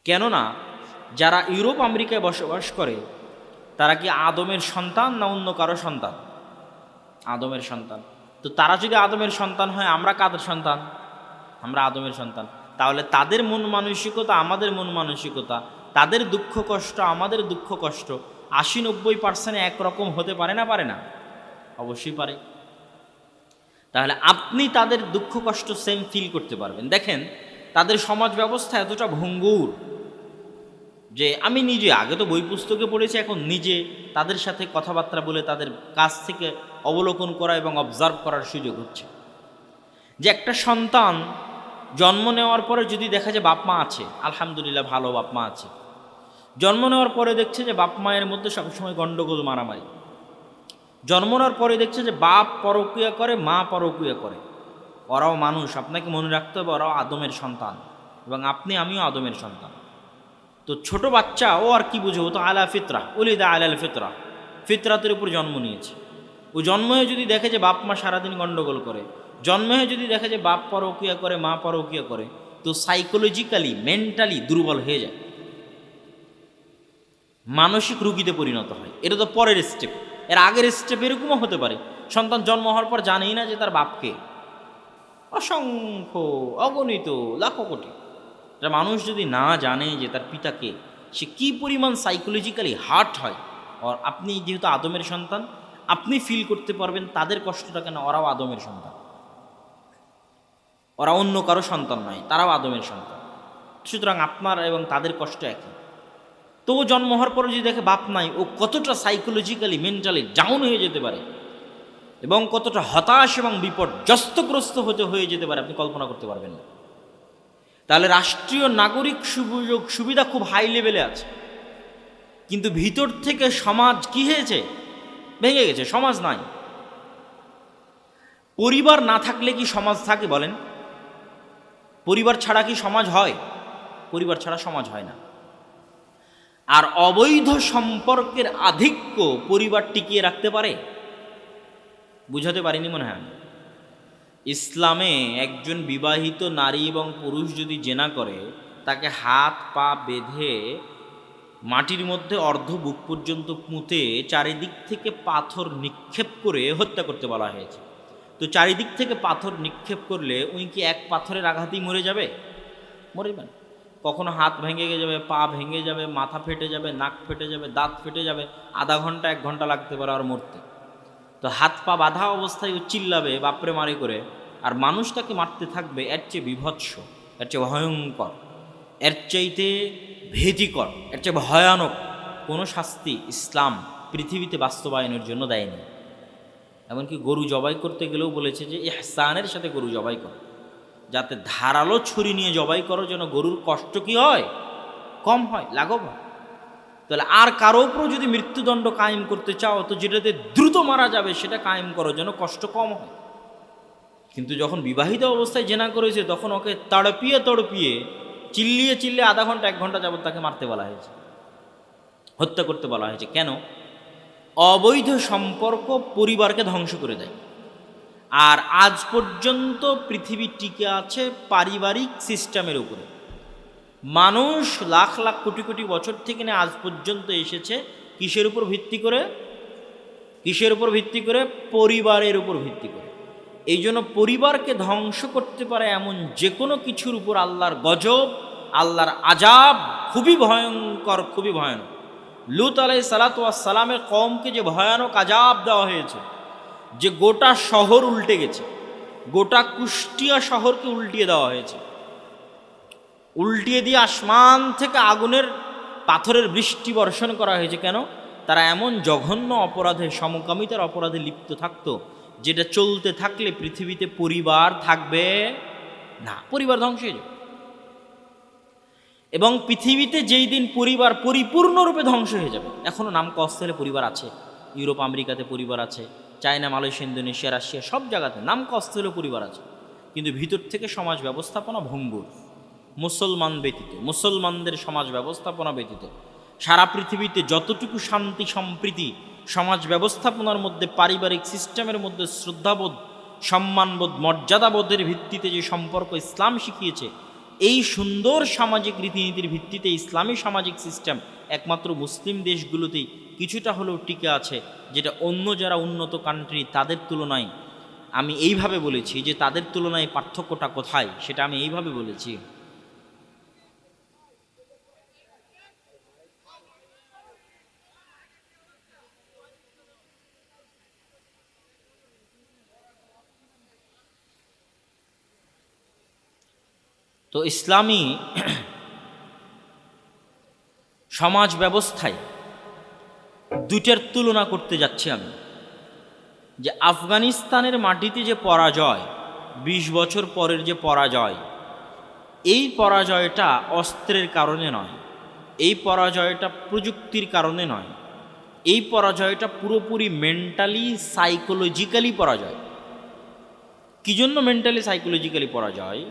কেননা যারা ইউরোপ আমেরিকায় বসবাস করে তারা কি আদমের সন্তান না অন্য কারো সন্তান? আদমের সন্তান। তো তারা যদি আদমের সন্তান হয়, আমরা কাদের সন্তান? আমরা আদমের সন্তান। তাহলে তাদের মন মানসিকতা আমাদের মন মানসিকতা, তাদের দুঃখ কষ্ট আমাদের দুঃখ কষ্ট 80-90% একরকম হতে পারে না? পারে না? অবশ্যই পারে। তাহলে আপনি তাদের দুঃখ কষ্ট সেম ফিল করতে পারবেন। দেখেন তাদের সমাজ ব্যবস্থা এতটা ভঙ্গুর যে আমি নিজে আগে তো বই পুস্তকে পড়েছি, এখন নিজে তাদের সাথে কথাবার্তা বলে তাদের কাছ থেকে অবলোকন করা এবং অবজার্ভ করার সুযোগ হচ্ছে যে একটা সন্তান জন্ম নেওয়ার পরে যদি দেখা যায় বাপ মা আছে, আলহামদুলিল্লাহ ভালো বাপ মা আছে, জন্ম নেওয়ার পরে দেখছে যে বাপ মায়ের মধ্যে সবসময় গণ্ডগোল মারামারি, জন্ম নেওয়ার পরে দেখছে যে বাপ পরক্রিয়া করে মা পরক্রিয়া করে। ওরাও মানুষ, আপনাকে মনে রাখতে হবে ওরাও আদমের সন্তান এবং আমিও আদমের সন্তান। তো ছোট বাচ্চা ও আর কি বুঝে, ও তো আলা ফিতরা, ওলিদা আলাল ফিতরা, ফিতরাতের উপর জন্ম নিয়েছে। ও জন্ম হয়ে যদি দেখে যে বাপ মা সারাদিন গণ্ডগোল করে, জন্ম হয়ে যদি দেখে যে বাপ পরক্রিয়া করে মা পরক্রিয়া করে, তো সাইকোলজিক্যালি মেন্টালি দুর্বল হয়ে যায়, মানসিক রোগীতে পরিণত হয়। এটা তো পরের স্টেপ। এর আগের স্টেপ এরকমও হতে পারে, সন্তান জন্ম হওয়ার পর জানেই না যে তার বাপকে। অসংখ্য অগণিত লাখো কোটি এটা মানুষ যদি না জানে যে তার পিতাকে, সে কি পরিমাণ সাইকোলজিক্যালি হার্ট হয়। আর আপনি যেহেতু আদমের সন্তান, আপনি ফিল করতে পারবেন তাদের কষ্টটা, কেন ওরাও আদমের সন্তান, ওরা অন্য কারো সন্তান নয়, তারাও আদমের সন্তান। সুতরাং আপনার এবং তাদের কষ্ট একই। তো জন্ম হওয়ার পরে যদি দেখে বাপ নাই, ও কতটা সাইকোলজিক্যালি মেন্টালি ডাউন হয়ে যেতে পারে এবং কতটা হতাশ এবং বিপর্যস্তগ্রস্ত হয়ে যেতে পারে আপনি কল্পনা করতে পারবেন না। তাহলে রাষ্ট্রীয় নাগরিক সুযোগ সুবিধা খুব হাই লেভেলে আছে, কিন্তু ভিতর থেকে সমাজ কি হয়েছে? ভেঙে গেছে, সমাজ নাই। পরিবার না থাকলে কি সমাজ থাকে বলেন? পরিবার ছাড়া কি সমাজ হয়? পরিবার ছাড়া সমাজ হয় না। আর অবৈধ সম্পর্কের আধিক্য পরিবার টিকিয়ে রাখতে পারে? বুঝাতে পারিনি মনে হয়। ইসলামে একজন বিবাহিত নারী এবং পুরুষ যদি জেনা করে, তাকে হাত পা বেঁধে মাটির মধ্যে অর্ধ বুক পর্যন্ত পুঁতে চারিদিক থেকে পাথর নিক্ষেপ করে হত্যা করতে বলা হয়েছে। তো চারিদিক থেকে পাথর নিক্ষেপ করলে উনি কি এক পাথরের আঘাতেই মরে যাবে? মরবেন। কখনো হাত ভেঙে যাবে, পা ভেঙে যাবে, মাথা ফেটে যাবে, নাক ফেটে যাবে, দাঁত ফেটে যাবে, আধা ঘন্টা 1 ঘন্টা লাগতে পারে আর মরতে। তো হাত পা বাঁধা অবস্থায় ও চিল্লাবে বাপরে মারি করে, আর মানুষ তাকে মারতে থাকবে। এর চেয়ে বিভৎস, এর চেয়ে ভয়ঙ্কর, এর চাইতে ভীতিকর, এর চেয়ে ভয়ানক কোনো শাস্তি ইসলাম পৃথিবীতে বাস্তবায়নের জন্য দেয়নি। এমনকি গরু জবাই করতে গেলেও বলেছে যে ইহসানের সাথে গরু জবাই করো, যাতে ধারালো ছুরি নিয়ে জবাই করো, যেন গরুর কষ্ট কি হয়? কম হয়, লাঘব হয়। তাহলে আর কারো উপরও যদি মৃত্যুদণ্ড কায়েম করতে চাও, তো যেটাতে দ্রুত মারা যাবে সেটা কায়েম করো, যেন কষ্ট কম হয়। কিন্তু যখন বিবাহিত অবস্থায় জেনা করেছে, তখন ওকে তড়পিয়ে চিল্লিয়ে আধা ঘন্টা 1 ঘন্টা যাবত তাকে মারতে বলা হয়েছে, হত্যা করতে বলা হয়েছে। কেন? অবৈধ সম্পর্ক পরিবারকে ধ্বংস করে দেয়। আর আজ পর্যন্ত পৃথিবী টিকে আছে পারিবারিক সিস্টেমের উপরে। মানুষ লাখ লাখ কোটি কোটি বছর থেকে নিয়ে আজ পর্যন্ত এসেছে কিসের উপর ভিত্তি করে? কিসের উপর ভিত্তি করে? পরিবারের উপর ভিত্তি করে। এই জন্য পরিবারকে ধ্বংস করতে পারে এমন যে কোনো কিছুর উপর আল্লাহর গজব, আল্লাহর আজাব খুবই ভয়ঙ্কর, খুবই ভয়ানক। লূত আলাইহিস সালাতু ওয়াস সালামের কওমকে যে ভয়ানক আজাব দেওয়া হয়েছে, যে গোটা শহর উল্টে গেছে, গোটা কুষ্টিয়া শহরকে উল্টিয়ে দেওয়া হয়েছে, উল্টিয়ে দিয়ে আসমান থেকে আগুনের পাথরের বৃষ্টি বর্ষণ করা হয়েছে। কেন? তারা এমন জঘন্য অপরাধে, সমকামিতার অপরাধে লিপ্ত থাকতো, যেটা চলতে থাকলে পৃথিবীতে পরিবার থাকবে না, পরিবার ধ্বংস হয়ে যাবে। এবং পৃথিবীতে যেই দিন পরিবার পরিপূর্ণরূপে ধ্বংস হয়ে যাবে, এখনও নাম কস্থলে পরিবার আছে, ইউরোপ আমেরিকাতে পরিবার আছে, চায়না, মালয়েশিয়া, ইন্দোনেশিয়া, রাশিয়া, সব জায়গাতে নাম কস্থলে পরিবার আছে, কিন্তু ভিতর থেকে সমাজ ব্যবস্থাপনা ভঙ্গুর। মুসলমান ব্যতীত, মুসলমানদের সমাজ ব্যবস্থাপনা ব্যতীত সারা পৃথিবীতে যতটুকু শান্তি সম্প্রীতি সমাজ ব্যবস্থাপনার মধ্যে, পারিবারিক সিস্টেমের মধ্যে শ্রদ্ধাবোধ, সম্মানবোধ, মর্যাদাবোধের ভিত্তিতে যে সম্পর্ক ইসলাম শিখিয়েছে, এই সুন্দর সামাজিক রীতিনীতির ভিত্তিতে ইসলামী সামাজিক সিস্টেম একমাত্র মুসলিম দেশগুলোতেই কিছুটা হলেও টিকে আছে, যেটা অন্য যারা উন্নত কান্ট্রি তাদের তুলনায় আমি এইভাবে বলেছি যে তাদের তুলনায় পার্থক্যটা কোথায়, সেটা আমি এইভাবে বলেছি। তো ইসলামী সমাজ ব্যবস্থায় দুইটার তুলনা করতে যাচ্ছি আমি, যে আফগানিস্তানের মাটিতে যে পরাজয়, ২০ বছর পরের যে পরাজয়, এই পরাজয়টা অস্ত্রের কারণে নয়, এই পরাজয়টা প্রযুক্তির কারণে নয়, এই পরাজয়টা পুরোপুরি মেন্টালি সাইকোলজিক্যালি পরাজয়। কী জন্য মেন্টালি সাইকোলজিক্যালি পরাজয়?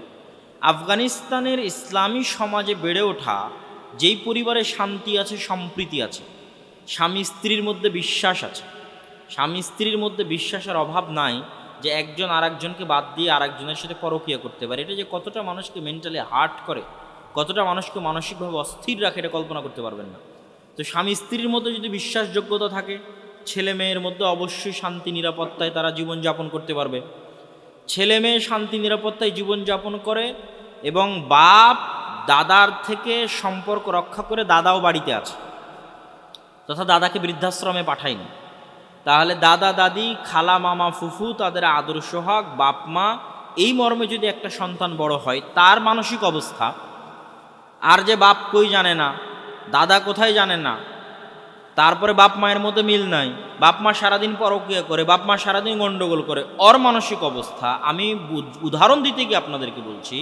আফগানিস্তানের ইসলামী সমাজে বেড়ে ওঠা, যেই পরিবারে শান্তি আছে, সম্প্রীতি আছে, স্বামী স্ত্রীর মধ্যে বিশ্বাস আছে, স্বামী স্ত্রীর মধ্যে বিশ্বাসের অভাব নাই যে একজন আরেকজনকে বাদ দিয়ে আরেকজনের সাথে পরকীয়া করতে পারে, এটা যে কতটা মানুষকে মেন্টালি হার্ট করে, কতটা মানুষকে মানসিকভাবে অস্থির রাখে, এটা কল্পনা করতে পারবেন না। তো স্বামী স্ত্রীর মধ্যে যদি বিশ্বাসযোগ্যতা থাকে, ছেলে মেয়ের মধ্যে অবশ্যই শান্তি নিরাপত্তায় তারা জীবনযাপন করতে পারবে। ছেলে মেয়ে শান্তি নিরাপত্তায় জীবনযাপন করে এবং বাপ দাদার থেকে সম্পর্ক রক্ষা করে, দাদাও বাড়িতে আছে তথা দাদাকে বৃদ্ধাশ্রমে পাঠায়নি, তাহলে দাদা দাদি খালা মামা ফুফু তাদের আদর সোহাগ বাপ মা, এই মর্মে যদি একটা সন্তান বড় হয়, তার মানসিক অবস্থা, আর যে বাপ কই জানে না, দাদা কোথায় জানে না, তারপরে বাপ মায়ের মধ্যে মিল নাই, বাপ মা সারাদিন পরকীয়া করে, বাপ মা সারাদিন গণ্ডগোল করে, ওর মানসিক অবস্থা। আমি উদাহরণ দিতে গিয়ে আপনাদেরকে বলছি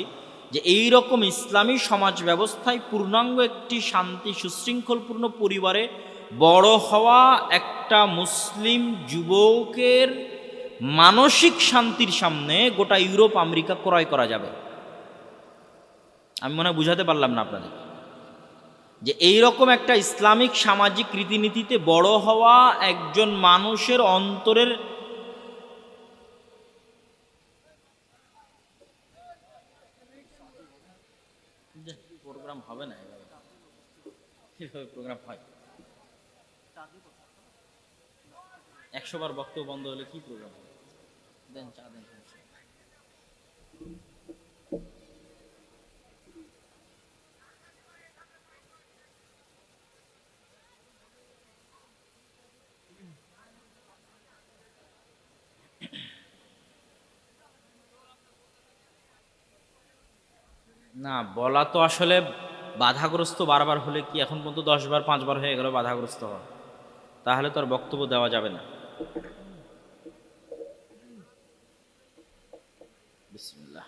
যে এই রকম ইসলামী সমাজ ব্যবস্থায় পূর্ণাঙ্গ একটি শান্তি সুশৃঙ্খলপূর্ণ পরিবারে বড় হওয়া একটা মুসলিম যুবকের মানসিক শান্তির সামনে গোটা ইউরোপ আমেরিকা ক্রয় করা যাবে। আমি মনে হয় বুঝাতে পারলাম না আপনাদের, যে এই রকম একটা ইসলামিক সামাজিক রীতিনীতিতে বড় হওয়া একজন মানুষের অন্তরের প্রোগ্রাম হবে না, এভাবে প্রোগ্রাম হয় 100 বার বক্তব্য বন্ধ হলে কি প্রোগ্রাম হবে? দেন চা দেন। না বলা তো আসলে বাধাগ্রস্ত বারবার হলে কি, এখন পর্যন্ত 10 বার 5 বার হয়ে গেল বাধাগ্রস্ত হওয়া, তাহলে তো আর বক্তব্য দেওয়া যাবে না। বিসমিল্লাহ।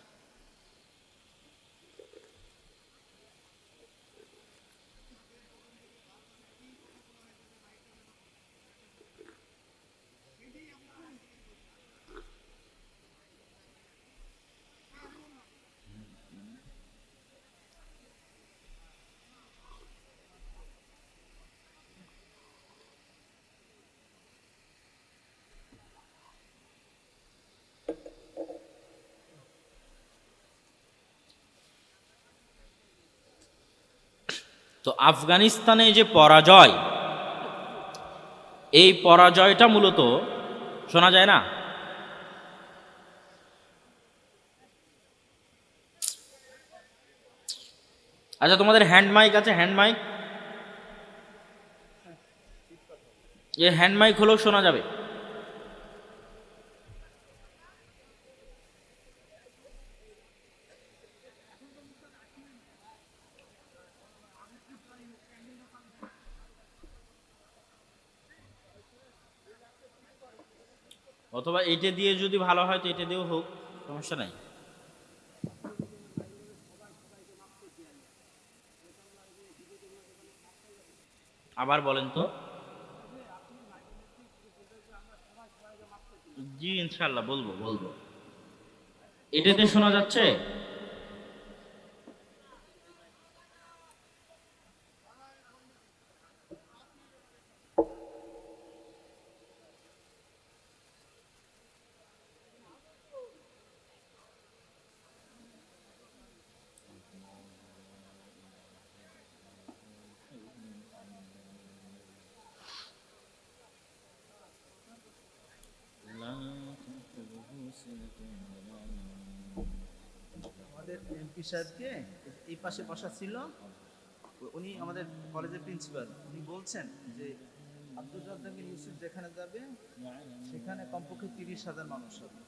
তো আফগানিস্তানে যে পরাজয়, এই পরাজয়টা মূলত শোনা যায় না, আচ্ছা তোমাদের হ্যান্ড মাইক আছে? হ্যান্ড মাইক, এই হ্যান্ড মাইক হলেও শোনা যাবে। অথবা এটা দিয়ে যদি ভালো হয় তো এটা দিয়েও হোক, সমস্যা নাই। আবার বলেন তো। জি ইনশাল্লাহ বলবো বলবো। এটাতে শোনা যাচ্ছে? এসপি সাহেবকে এই পাশে বসা ছিল, উনি আমাদের কলেজের প্রিন্সিপাল। উনি বলছেন যে আব্দুর রাজ্জাক বিন ইউসুফ যেখানে যাবে সেখানে কমপক্ষে 30,000 মানুষ হবে।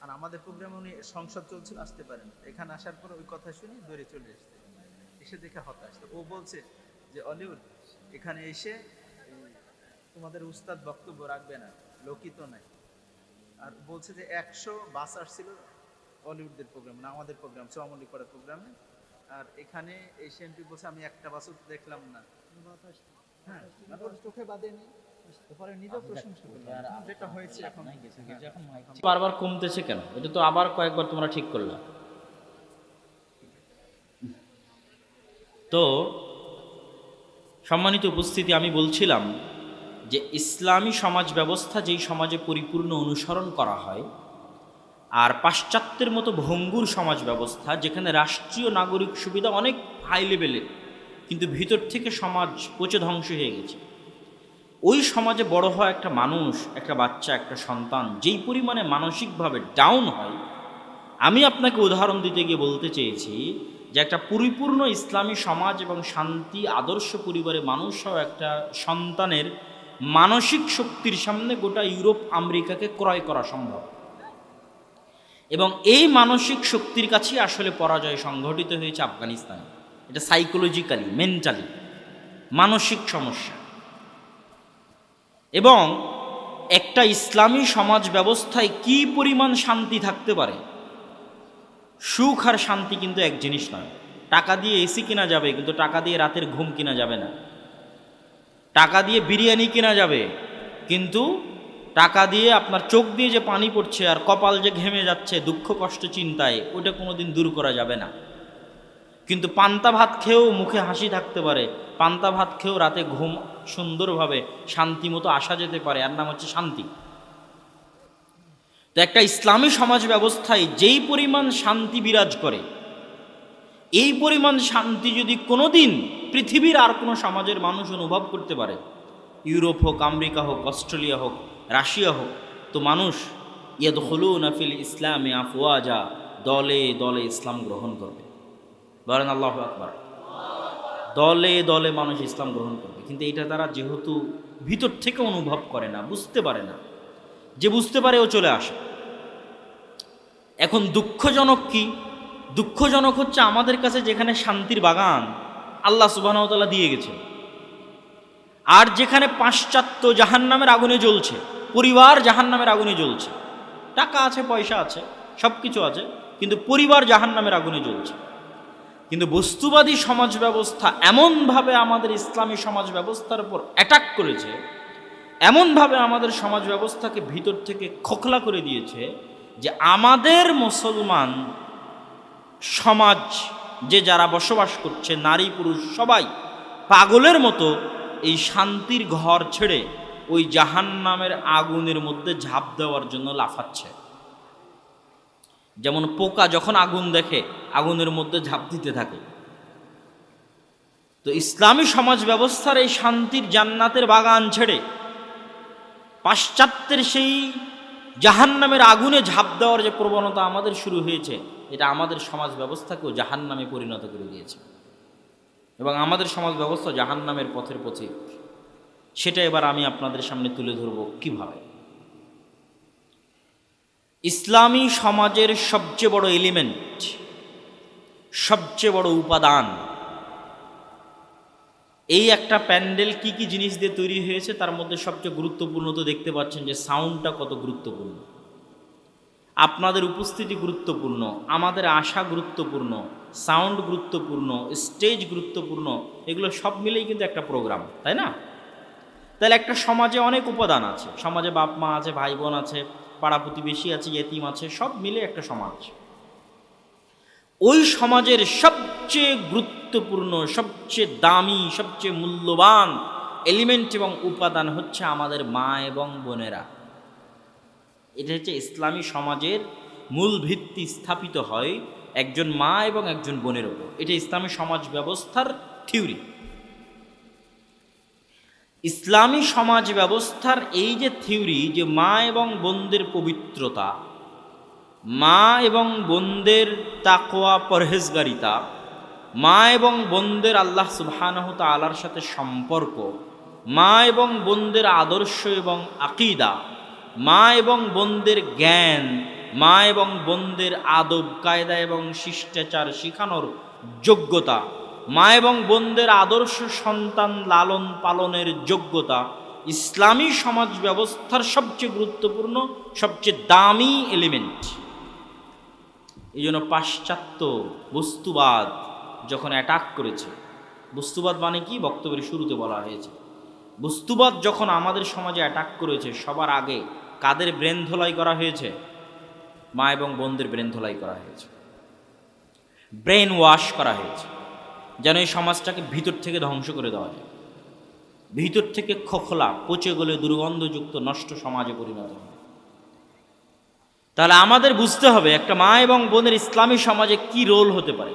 আর আমাদের প্রোগ্রামে উনি সংসদ চলছিল, আসতে পারেন। এখানে আসার পর ওই কথা শুনে দৌড়ে চলে এসছে, এসে দেখে হতাশ। তো ও বলছে যে অলিউড এখানে এসে তোমাদের উস্তাদ বক্তব্য রাখবে না, লোকই তো নাই। আর বলছে যে 100 বাস আসছিল বলিউডদের প্রোগ্রাম না, আমাদের প্রোগ্রাম চৌমল্লিক করার প্রোগ্রামে। আর এখানে এশিয়ানটি বলছে আমি একটা বাসও দেখলাম না। হ্যাঁ, চোখে বাঁধেনি। তারপরে নিজেও প্রশংসা করলাম যেটা হয়েছে। এখন বারবার কমতেছে কেন? এটা তো আবার কয়েকবার তোমরা ঠিক করলা। তো সম্মানিত উপস্থিতি, আমি বলছিলাম যে ইসলামী সমাজ ব্যবস্থা যেই সমাজে পরিপূর্ণ অনুসরণ করা হয়, আর পাশ্চাত্যের মতো ভঙ্গুর সমাজ ব্যবস্থা যেখানে রাষ্ট্রীয় নাগরিক সুবিধা অনেক হাই লেভেলের, কিন্তু ভিতর থেকে সমাজ পচে ধ্বংস হয়ে গেছে। ওই সমাজে বড় হওয়া একটা মানুষ, একটা বাচ্চা, একটা সন্তান যেই পরিমাণে মানসিকভাবে ডাউন হয়, আমি আপনাকে উদাহরণ দিতে গিয়ে বলতে চেয়েছি যে একটা পরিপূর্ণ ইসলামী সমাজ এবং শান্তি আদর্শ পরিবারে মানুষ হওয়া একটা সন্তানের মানসিক শক্তির সামনে গোটা ইউরোপ আমেরিকাকে ক্রয় করা সম্ভব। এবং এই মানসিক শক্তির কাছেই আসলে পরাজয় সংঘটিত হয়েছে আফগানিস্তানে। এটা সাইকোলজিক্যালি, মেন্টালি মানসিক সমস্যা। এবং একটা ইসলামী সমাজ ব্যবস্থায় কি পরিমাণ শান্তি থাকতে পারে, সুখ আর শান্তি কিন্তু এক জিনিস নয়। টাকা দিয়ে এসি কেনা যাবে, কিন্তু টাকা দিয়ে রাতের ঘুম কেনা যাবে না। টাকা দিয়ে বিরিয়ানি কেনা যাবে, কিন্তু টাকা দিয়ে আপনার চোখ দিয়ে যে পানি পড়ছে আর কপাল যে ঘেমে যাচ্ছে দুঃখ কষ্ট চিন্তায়, ওটা কোনোদিন দূর করা যাবে না। কিন্তু পান্তা ভাত খেয়েও মুখে হাসি থাকতে পারে, পান্তা ভাত খেয়েও রাতে ঘুম সুন্দরভাবে শান্তি মতো আসা যেতে পারে, আর নাম হচ্ছে শান্তি। তো একটা ইসলামী সমাজ ব্যবস্থায় যেই পরিমাণ শান্তি বিরাজ করে, এই পরিমাণ শান্তি যদি কোনোদিন পৃথিবীর আর কোনো সমাজের মানুষ অনুভব করতে পারে, ইউরোপ হোক, আমেরিকা হোক, অস্ট্রেলিয়া হোক, রাশিয়া হোক, তো মানুষ ইয়াদখুলুনা ফিল ইসলামে আফওয়াজা, দলে দলে ইসলাম গ্রহণ করবে। বলেন আল্লাহু আকবার। দলে দলে মানুষ ইসলাম গ্রহণ করবে। কিন্তু এটা তারা যেহেতু ভিতর থেকে অনুভব করে না, বুঝতে পারে না, যে বুঝতে পারে ও চলে আসে। এখন দুঃখজনক কি? দুঃখজনক হচ্ছে আমাদের কাছে যেখানে শান্তির বাগান আল্লাহ সুবহানাহু ওয়া তাআলা দিয়ে গেছে, আর যেখানে পাশ্চাত্য জাহান্নামের আগুনে জ্বলছে, পরিবার জাহান্নামের আগুনে জ্বলছে, টাকা আছে, পয়সা আছে, সব কিছু আছে, কিন্তু পরিবার জাহান্নামের আগুনে জ্বলছে। কিন্তু বস্তুবাদী সমাজ ব্যবস্থা এমনভাবে আমাদের ইসলামী সমাজ ব্যবস্থার উপর অ্যাটাক করেছে, এমনভাবে আমাদের সমাজ ব্যবস্থাকে ভিতর থেকে খোখলা করে দিয়েছে যে আমাদের মুসলমান সমাজ যে যারা বসবাস করছে, নারী পুরুষ সবাই পাগলের মতো এই শান্তির ঘর ছেড়ে ওই জাহান্নামের আগুনের মধ্যে ঝাঁপ দেওয়ার জন্য লাফাচ্ছে। যেমন পোকা যখন আগুন দেখে আগুনের মধ্যে ঝাঁপ দিতে থাকে। তো ইসলামী সমাজ ব্যবস্থার এই শান্তির জান্নাতের বাগান ছেড়ে পাশ্চাত্যের সেই জাহান্নামের আগুনে ঝাঁপ দেওয়ার যে প্রবণতা আমাদের শুরু হয়েছে, এটা আমাদের সমাজ ব্যবস্থাকেও জাহান্নামে পরিণত করে দিয়েছে। এবং আমাদের সমাজ ব্যবস্থা জাহান্নামের পথের পথিক। সেটা এবার আমি আপনাদের সামনে তুলে ধরব কিভাবে। ইসলামী সমাজের সবচেয়ে বড় এলিমেন্ট, সবচেয়ে বড় উপাদান, এই একটা প্যান্ডেল কি কি জিনিস দিয়ে তৈরি হয়েছে, তার মধ্যে সবচেয়ে গুরুত্বপূর্ণ তো দেখতে পাচ্ছেন যে সাউন্ডটা কত গুরুত্বপূর্ণ, আপনাদের উপস্থিতি গুরুত্বপূর্ণ, আমাদের আশা গুরুত্বপূর্ণ, সাউন্ড গুরুত্বপূর্ণ, স্টেজ গুরুত্বপূর্ণ, এগুলো সব মিলেই কিন্তু একটা প্রোগ্রাম, তাই না? তাহলে একটা সমাজে অনেক উপাদান আছে, সমাজে বাপ মা আছে, ভাই বোন আছে, পাড়া প্রতিবেশী আছে, ইয়েতিম আছে, সব মিলে একটা সমাজ। ওই সমাজের সবচেয়ে গুরুত্বপূর্ণ, সবচেয়ে দামি, সবচেয়ে মূল্যবান এলিমেন্ট এবং উপাদান হচ্ছে আমাদের মা এবং বোনেরা। এটা হচ্ছে ইসলামী সমাজের মূল ভিত্তি স্থাপিত হয় একজন মা এবং একজন বোনের ওপর। এটা ইসলামী সমাজ ব্যবস্থার থিওরি। ইসলামী সমাজ ব্যবস্থার এই যে থিওরি, যে মা এবং বোনদের পবিত্রতা, মা এবং বোনদের তাকওয়া পরহেজগারিতা, মা এবং বোনদের আল্লাহ সুবহানাহু তাআলার সাথে সম্পর্ক, মা এবং বোনদের আদর্শ এবং আকীদা, মা এবং বোনদের জ্ঞান, মা এবং বোনদের আদব কায়দা এবং শিষ্টাচার শিখানোর যোগ্যতা, মা এবং বোনদের আদর্শ সন্তান লালন পালনের যোগ্যতা ইসলামী সমাজ ব্যবস্থার সবচেয়ে গুরুত্বপূর্ণ, সবচেয়ে দামি এলিমেন্ট। এই জন্য পাশ্চাত্য বস্তুবাদ যখন অ্যাটাক করেছে, বস্তুবাদ মানে কি বক্তব্যের শুরুতে বলা হয়েছে, বস্তুবাদ যখন আমাদের সমাজে অ্যাটাক করেছে, সবার আগে কাদের ব্রেন ধোলাই করা হয়েছে? মা এবং বোনদের ব্রেন ধোলাই করা হয়েছে, ব্রেন ওয়াশ করা হয়েছে, যেন এই সমাজটাকে ভিতর থেকে ধ্বংস করে দেওয়া যায়, ভিতর থেকে খোখলা পচে গলে দুর্গন্ধযুক্ত নষ্ট সমাজে পরিণত হবে। তাহলে আমাদের বুঝতে হবে একটা মা এবং বোনের ইসলামী সমাজে কি রোল হতে পারে,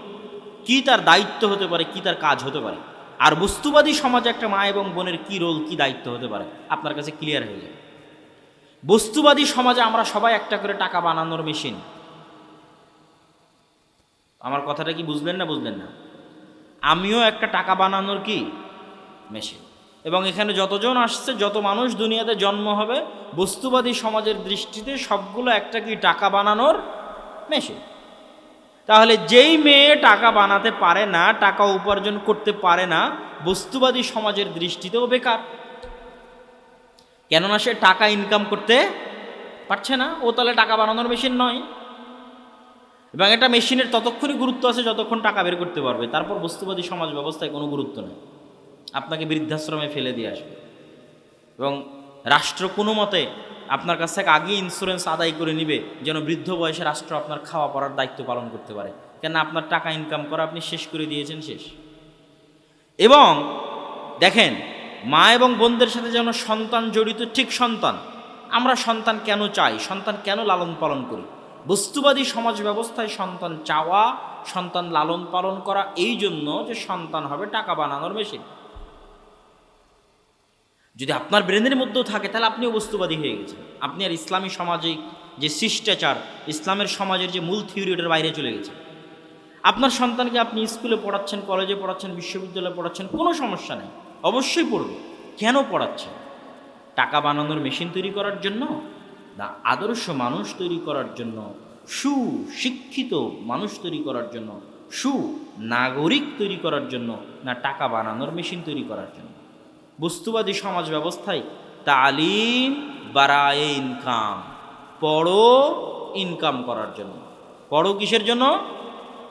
কি তার দায়িত্ব হতে পারে, কি তার কাজ হতে পারে, আর বস্তুবাদী সমাজে একটা মা এবং বোনের কি রোল, কি দায়িত্ব হতে পারে আপনার কাছে ক্লিয়ার হয়ে যাবে। বস্তুবাদী সমাজে আমরা সবাই একটা করে টাকা বানানোর মেশিন। আমার কথাটা কি বুঝলেন না? বুঝলেন না? আমিও একটা টাকা বানানোর কি মেশিন, এবং এখানে যতজন আসছে, যত মানুষ দুনিয়াতে জন্ম হবে, বস্তুবাদী সমাজের দৃষ্টিতে সবগুলো একটা কি টাকা বানানোর মেশিন। তাহলে যেই মেয়ে টাকা বানাতে পারে না, টাকা উপার্জন করতে পারে না, বস্তুবাদী সমাজের দৃষ্টিতেও বেকার, কেননা সে টাকা ইনকাম করতে পারছে না, ও তাহলে টাকা বানানোর মেশিন নয়। এবং একটা মেশিনের ততক্ষণই গুরুত্ব আছে যতক্ষণ টাকা বের করতে পারবে, তারপর বস্তুবাদী সমাজ ব্যবস্থায় কোনো গুরুত্ব নেই, আপনাকে বৃদ্ধাশ্রমে ফেলে দিয়ে আসবে। এবং রাষ্ট্র কোনো মতে আপনার কাছ থেকে আগে ইন্স্যুরেন্স আদায় করে নিবে, যেন বৃদ্ধ বয়সে রাষ্ট্র আপনার খাওয়া পড়ার দায়িত্ব পালন করতে পারে, কেন আপনার টাকা ইনকাম করা আপনি শেষ করে দিয়েছেন, শেষ। এবং দেখেন, মা এবং বোনদের সাথে যেন সন্তান জড়িত, ঠিক সন্তান, আমরা সন্তান কেন চাই, সন্তান কেন লালন পালন করি? বস্তুবাদী সমাজ ব্যবস্থায় সন্তান চাওয়া, সন্তান লালন পালন করা এই জন্য যে সন্তান হবে টাকা বানানোর মেশিন। যদি আপনার ব্রেনের মধ্যেও থাকে তাহলে আপনিও বস্তুবাদী হয়ে গেছেন, আপনি আর ইসলামী সামাজিক যে শিষ্টাচার, ইসলামের সমাজের যে মূল থিওরি, ওটার বাইরে চলে গেছে। আপনার সন্তানকে আপনি স্কুলে পড়াচ্ছেন, কলেজে পড়াচ্ছেন, বিশ্ববিদ্যালয়ে পড়াচ্ছেন, কোনো সমস্যা নেই, অবশ্যই পড়বে। কেন পড়াচ্ছেন? টাকা বানানোর মেশিন তৈরি করার জন্য না আদর্শ মানুষ তৈরি করার জন্য, সুশিক্ষিত মানুষ তৈরি করার জন্য, সুনাগরিক তৈরি করার জন্য, না টাকা বানানোর মেশিন তৈরি করার জন্য? বস্তুবাদী সমাজ ব্যবস্থায় তালিম বারায়ে ইনকাম, পড়ো ইনকাম করার জন্য। পড়ো কিসের জন্য?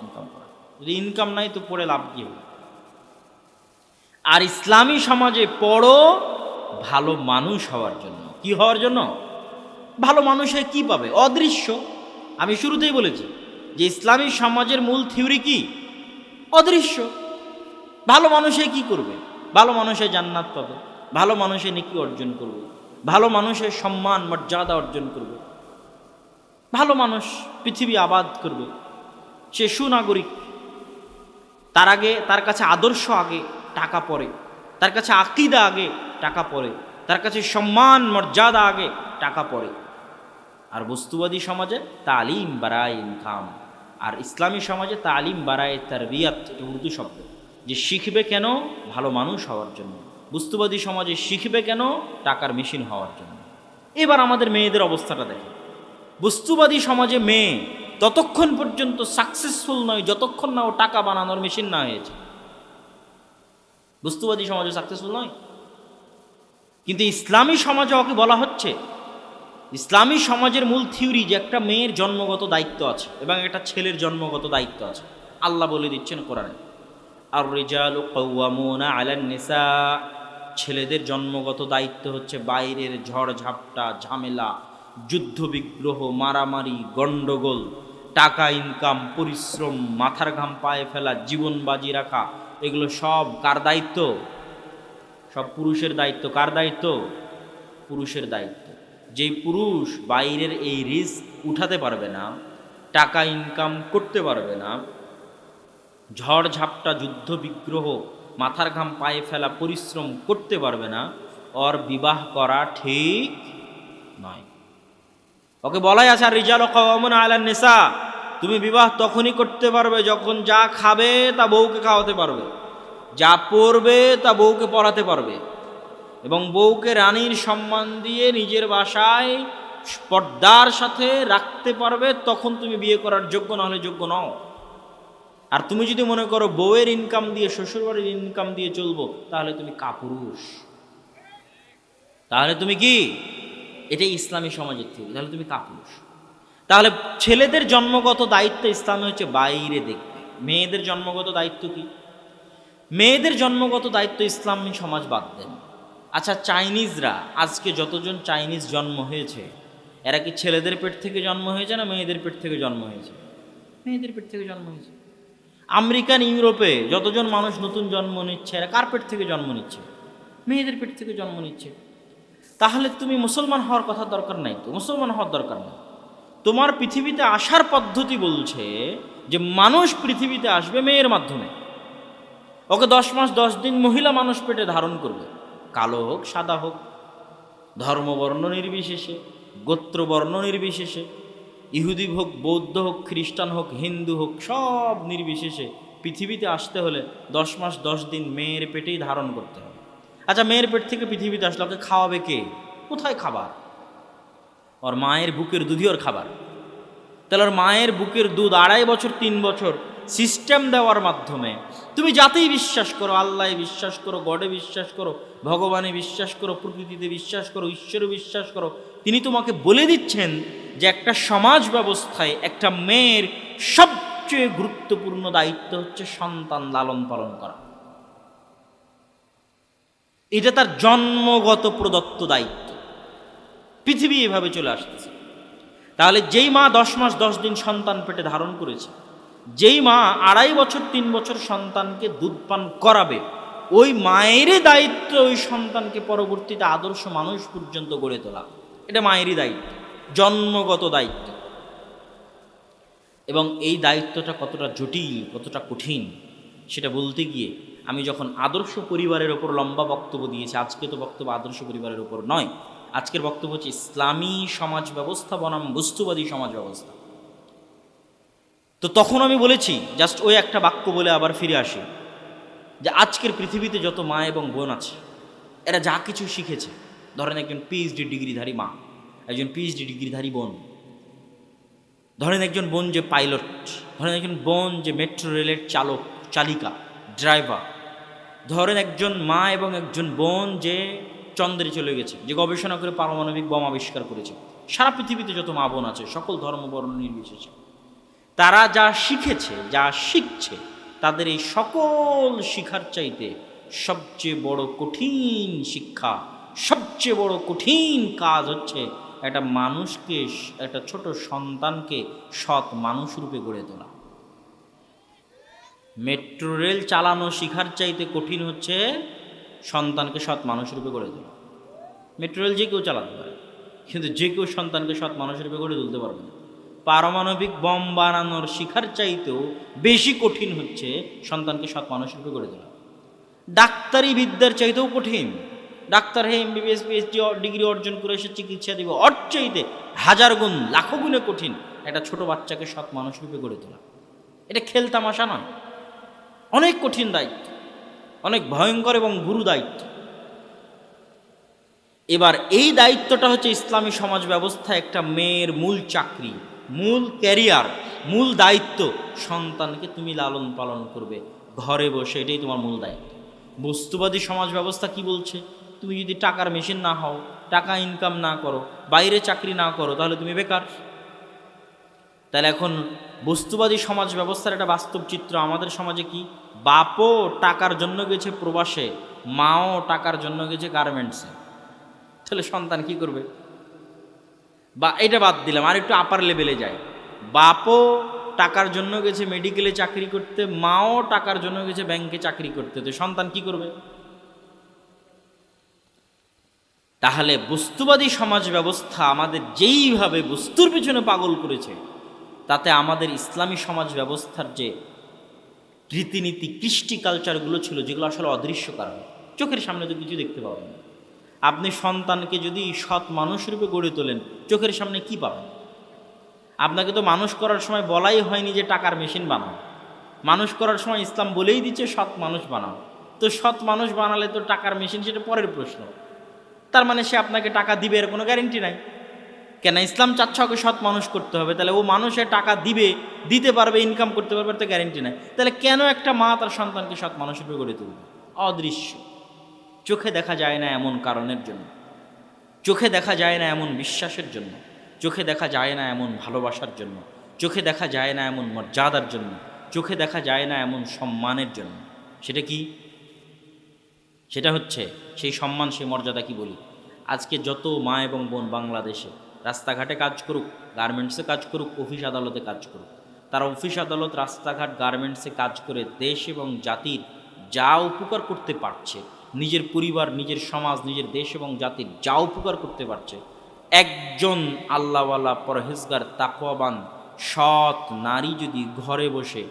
ইনকাম করার। যদি ইনকাম নাই তো পড়ে লাভ কি হবে? আর ইসলামী সমাজে পড়ো ভালো মানুষ হওয়ার জন্য। কি হওয়ার জন্য? ভালো মানুষ হয়ে কী পাবে? অদৃশ্য। আমি শুরুতেই বলেছি যে ইসলামী সমাজের মূল থিওরি কি? অদৃশ্য। ভালো মানুষে কি করবে? ভালো মানুষে জান্নাত পাবে, ভালো মানুষে নেকি অর্জন করবে, ভালো মানুষের সম্মান মর্যাদা অর্জন করবে, ভালো মানুষ পৃথিবী আবাদ করবে, সে সুনাগরিক। তার আগে তার কাছে আদর্শ আগে, টাকা পরে, তার কাছে আকীদা আগে, টাকা পরে, তার কাছে সম্মান মর্যাদা আগে, টাকা পরে। আর বস্তুবাদী সমাজে তালিম বারায়ে ইনকাম, আর ইসলামী সমাজে তালিম বারায়ে তারবিয়াত, এটা উর্দু শব্দ, যে শিখবে কেন? ভালো মানুষ হওয়ার জন্য। বস্তুবাদী সমাজে শিখবে কেন? টাকার মেশিন হওয়ার জন্য। এবার আমাদের মেয়েদের অবস্থাটা দেখে। বস্তুবাদী সমাজে মেয়ে ততক্ষণ পর্যন্ত সাকসেসফুল নয় যতক্ষণ না ও টাকা বানানোর মেশিন না হয়েছে। বস্তুবাদী সমাজে সাকসেসফুল নয়, কিন্তু ইসলামী সমাজে ওকে বলা হচ্ছে, ইসলামী সমাজের মূল থিওরি যে একটা মেয়ের জন্মগত দায়িত্ব আছে এবং একটা ছেলের জন্মগত দায়িত্ব আছে। আল্লাহ বলে দিচ্ছেন কোরআনে, আর রিজালু কাওয়ামুনা আলান নিসা, ছেলেদের জন্মগত দায়িত্ব হচ্ছে বাইরের ঝড় ঝাপটা, ঝামেলা, যুদ্ধ বিগ্রহ, মারামারি, গণ্ডগোল, টাকা ইনকাম, পরিশ্রম, মাথার ঘাম পায়ে ফেলা, জীবন বাজি রাখা, এগুলো সব কার দায়িত্ব? সব পুরুষের দায়িত্ব। কার দায়িত্ব? পুরুষের দায়িত্ব। যেই পুরুষ বাইরের এই রিস্ক উঠাতে পারবে না, টাকা ইনকাম করতে পারবে না, ঝড় ঝাপটা, যুদ্ধ বিগ্রহ, মাথার ঘাম পায়ে ফেলা, পরিশ্রম করতে পারবে না, ওর বিবাহ করা ঠিক নয়। ওকে বলাই আছে আর রিজালু কাওয়ামুন আলান নিসা, তুমি বিবাহ তখনই করতে পারবে যখন যা খাবে তা বউকে খাওয়াতে পারবে, যা পরবে তা বউকে পরাতে পারবে, এবং বউকে রানীর সম্মান দিয়ে নিজের বাসায় পর্দার সাথে রাখতে পারবে, তখন তুমি বিয়ে করার যোগ্য, না হলে যোগ্য নও। আর তুমি যদি মনে করো বউয়ের ইনকাম দিয়ে, শ্বশুরবাড়ির ইনকাম দিয়ে চলবো, তাহলে তুমি কাপুরুষ, তাহলে তুমি কি, এটাই ইসলামী সমাজের থেকে, তাহলে তুমি কাপুরুষ। তাহলে ছেলেদের জন্মগত দায়িত্ব ইসলামে হচ্ছে বাইরে দেখবে, মেয়েদের জন্মগত দায়িত্ব কি? মেয়েদের জন্মগত দায়িত্ব ইসলামী সমাজ বাদ দেন। আচ্ছা, চাইনিজরা, আজকে যতজন চাইনিজ জন্ম হয়েছে, এরা কি ছেলেদের পেট থেকে জন্ম হয়েছে না মেয়েদের পেট থেকে জন্ম হয়েছে? মেয়েদের পেট থেকে জন্ম হয়েছে। আমেরিকান, ইউরোপে যতজন মানুষ নতুন জন্ম নিচ্ছে, এরা কার পেট থেকে জন্ম নিচ্ছে? মেয়েদের পেট থেকে জন্ম নিচ্ছে। তাহলে তুমি মুসলমান হওয়ার কথা দরকার নাই, তো মুসলমান হওয়ার দরকার নেই। তোমার পৃথিবীতে আসার পদ্ধতি বলছে যে মানুষ পৃথিবীতে আসবে মেয়ের মাধ্যমে। ওকে 10 মাস 10 দিন মহিলা মানুষ পেটে ধারণ করবে, কালো হোক সাদা হোক, ধর্মবর্ণ নির্বিশেষে, গোত্রবর্ণ নির্বিশেষে, ইহুদি হোক, বৌদ্ধ হোক, খ্রিস্টান হোক, হিন্দু হোক, সব নির্বিশেষে পৃথিবীতে আসতে হলে 10 মাস 10 দিন মেয়ের পেটেই ধারণ করতে হবে। আচ্ছা, মেয়ের পেট থেকে পৃথিবীতে আসলে ওকে খাওয়াবে কে? কোথায় খাবার? ওর মায়ের বুকের দুধই ওর খাবার। তাহলে ওর মায়ের বুকের দুধ 2.5 বছর 3 বছর সিস্টেম দেওয়ার মাধ্যমে তুমি যাতেই বিশ্বাস করো, আল্লাহে বিশ্বাস করো, গডে বিশ্বাস করো, ভগবানে বিশ্বাস করো, প্রকৃতিতে বিশ্বাস করো, ঈশ্বরে বিশ্বাস করো, তিনি তোমাকে বলে দিচ্ছেন যে একটা সমাজ ব্যবস্থায় একটা মেয়ের সবচেয়ে গুরুত্বপূর্ণ দায়িত্ব হচ্ছে সন্তান লালন পালন করা। এটা তার জন্মগত প্রদত্ত দায়িত্ব। পৃথিবী এভাবে চলে আসতেছে। তাহলে যেই মা 10 মাস 10 দিন সন্তান পেটে ধারণ করেছে, যেই মা 2.5 বছর 3 বছর সন্তানকে দুধ পান করাবে, ওই মায়েরই দায়িত্ব ওই সন্তানকে পরবর্তীতে আদর্শ মানুষ পর্যন্ত গড়ে তোলা। এটা মায়েরই দায়িত্ব, জন্মগত দায়িত্ব। এবং এই দায়িত্বটা কতটা জটিল, কতটা কঠিন, সেটা বলতে গিয়ে আমি যখন আদর্শ পরিবারের ওপর লম্বা বক্তব্য দিয়েছি, আজকে তো বক্তব্য আদর্শ পরিবারের ওপর নয়, আজকের বক্তব্য হচ্ছে ইসলামী সমাজ ব্যবস্থা বনাম বস্তুবাদী সমাজ ব্যবস্থা। তো তখন আমি বলেছি, জাস্ট ওই একটা বাক্য বলে আবার ফিরে আসি, যে আজকের পৃথিবীতে যত মা এবং বোন আছে, এরা যা কিছু শিখেছে, ধরেন একজন পিএইচডি ডিগ্রিধারী মা, একজন পিএইচডি ডিগ্রিধারী বোন, ধরেন একজন বোন যে পাইলট, ধরেন একজন বোন যে মেট্রো রেলের চালক, চালিকা, ড্রাইভার, ধরেন একজন মা এবং একজন বোন যে চন্দ্রে চলে গেছে, যে গবেষণা করে পারমাণবিক বোমা আবিষ্কার করেছে। সারা পৃথিবীতে যত মা বোন আছে, সকল ধর্ম বর্ণ নির্বিশেষে, তারা যা শিখেছে, যা শিখছে, তাদের এই সকল শিখার চাইতে সবচেয়ে বড় কঠিন শিক্ষা, সবচেয়ে বড় কঠিন কাজ হচ্ছে একটা মানুষকে, একটা ছোট সন্তানকে সৎ মানুষ রূপে গড়ে তোলা। মেট্রো রেল চালানো শিখার চাইতে কঠিন হচ্ছে সন্তানকে সৎ মানুষ রূপে গড়ে তোলা। মেট্রো রেল যে কেউ চালাতে পারে, কিন্তু যে কেউ সন্তানকে সৎ মানুষ রূপে গড়ে তুলতে পারবে না। পারমাণবিক বম বানানোর শিখার চাইতেও বেশি কঠিন হচ্ছে সন্তানকে সৎ মানুষ রূপে গড়ে তোলা। ডাক্তারি বিদ্যার চাইতেও কঠিন। ডাক্তার হে এমবিবিএস পিএইচডি ডিগ্রি অর্জন করে এসে চিকিৎসা দিবে, ওর চাইতে 1000 গুণ, লাখো গুণে কঠিন একটা ছোট বাচ্চাকে সৎ মানুষ রূপে গড়ে তোলা। এটা খেলতামাশা নয়, অনেক কঠিন দায়িত্ব, অনেক ভয়ঙ্কর এবং গুরু দায়িত্ব। এবার এই দায়িত্বটা হচ্ছে ইসলামী সমাজ ব্যবস্থা একটা মেয়ের মূল চাকরি, মূল ক্যারিয়ার, মূল দায়িত্ব। সন্তানকে তুমি লালন পালন করবে ঘরে বসে, এটাই তোমার মূল দায়িত্ব। বস্তুবাদী সমাজ ব্যবস্থা কি বলছে? তুমি যদি টাকার মেশিন না হও, টাকা ইনকাম না করো, বাইরে চাকরি না করো, তাহলে তুমি বেকার। তাহলে এখন বস্তুবাদী সমাজ ব্যবস্থার একটা বাস্তব চিত্র আমাদের সমাজে কি? বাপও টাকার জন্য গেছে প্রবাসে, মাও টাকার জন্য গেছে গার্মেন্টসে। তাহলে সন্তান কি করবে? বা এটা বাদ দিলাম, আর একটু আপার লেভেলে যায়। বাপও টাকার জন্য গেছে মেডিকেলে চাকরি করতে, মাও টাকার জন্য গেছে ব্যাংকে চাকরি করতে, তো সন্তান কি করবে? তাহলে বস্তুবাদী সমাজ ব্যবস্থা আমাদের যেইভাবে বস্তুর পিছনে পাগল করেছে, তাতে আমাদের ইসলামী সমাজ ব্যবস্থার যে রীতিনীতি, কৃষ্টি কালচারগুলো ছিল, যেগুলো আসলে অদৃশ্য কারণ, চোখের সামনে তো কিছু দেখতে পাবেন না। আপনি সন্তানকে যদি সৎ মানুষ রূপে গড়ে তোলেন, চোখের সামনে কি পাবেন? আপনাকে তো মানুষ করার সময় বলাই হয়নি যে টাকার মেশিন বানাও, মানুষ করার সময় ইসলাম বলেই দিচ্ছে সৎ মানুষ বানাও। তো সৎ মানুষ বানালে তো টাকার মেশিন সেটা পরের প্রশ্ন। তার মানে সে আপনাকে টাকা দিবে এর কোনো গ্যারেন্টি নাই। কেন ইসলাম চাচ্ছে ওকে সৎ মানুষ করতে হবে, তাহলে ও মানুষের টাকা দিবে, দিতে পারবে, ইনকাম করতে পারবে, তো গ্যারেন্টি নাই। তাহলে কেন একটা মা তার সন্তানকে সৎ মানুষের উপরে গড়ে তুলবে? অদৃশ্য, চোখে দেখা যায় না এমন কারণের জন্য, চোখে দেখা যায় না এমন বিশ্বাসের জন্য, চোখে দেখা যায় না এমন ভালোবাসার জন্য, চোখে দেখা যায় না এমন মর্যাদার জন্য, চোখে দেখা যায় না এমন সম্মানের জন্য। সেটা কি? সেটা হচ্ছে সেই সম্মান, সেই মর্যাদা। কি বলি, আজকে যত মা এবং বোন বাংলাদেশে রাস্তাঘাটে কাজ করুক, গার্মেন্টসে কাজ করুক, অফিস আদালতে কাজ করুক, তারা অফিস আদালত, রাস্তাঘাট, গার্মেন্টসে কাজ করে দেশ এবং জাতির যা উপকার করতে পারছে, নিজের পরিবার, নিজের সমাজ, নিজের দেশ এবং জাতির যা উপকার করতে পারছে, একজন আল্লাহওয়ালা, পরহেজগার, তাকওয়াবান, সৎ নারী যদি ঘরে বসে